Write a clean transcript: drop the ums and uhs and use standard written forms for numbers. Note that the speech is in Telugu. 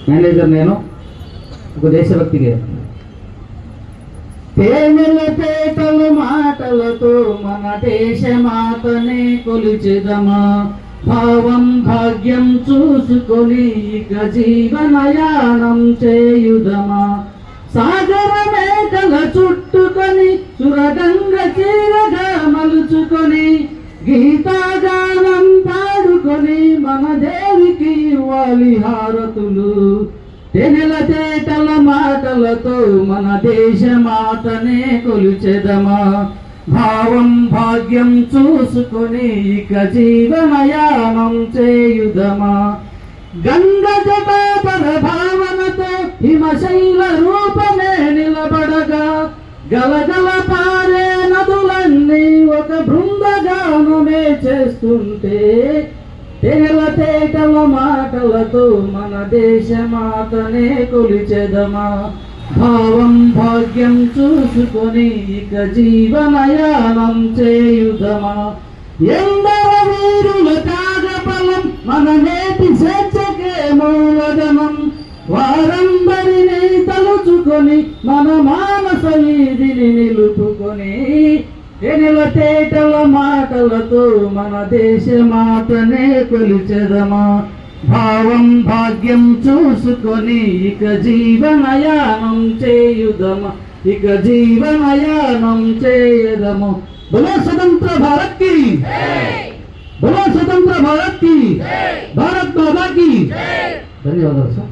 మేనేజర్ నేను ఒక దేశభక్తి గేయం. తేనెల తేటలు మాటలతో మన దేశమాతనే కొలిచెదమా, భావం భాగ్యం చూసుకొని ఇక జీవనయానం చేయుదమా. సాగర మేకల చుట్టుకొని సురగంగ చీరగా మలుచుకొని గీతాగానం పాడుకొని మన దేవికి ఇవ్వాలి హారతులు. తెనెల తేటల మాటలతో మన దేశమాతనే కొలిచెదమా, భావం భాగ్యం చూసుకొని ఇక జీవనయానం చేయుదమా. గంగ జటాపర భావనతో హిమశైల రూపమే నిలబడగా, గలగల పారే నదులన్నీ ఒక బృందగానమే చేస్తుంటే, తెనెల తేటల మాటలతో మన దేశమాతనే కొలిచెదమా, భావం భాగ్యం చూసుకొని ఇక జీవనయానం చేయుదమా. ఎందర వీరుల త్యాగఫలం మన నేటి స్వేచ్ఛకే మూలధనం, వారందరినీ తలుచుకొని మన మానస వీధిని నిలుపుకొని, తెనెల తేటల మాటలతో మన దేశమాతనే కొలిచెదమా, భావం భాగ్యం చూసుకొని ఇక జీవనయానం చేయుదమా, ఇక జీవనయానం చేయదము. బలో స్వతంత్ర భారత్ కి, బలో స్వతంత్ర భారత్ కి, భారత్ మాతా కి. ధన్యవాదాలు సార్.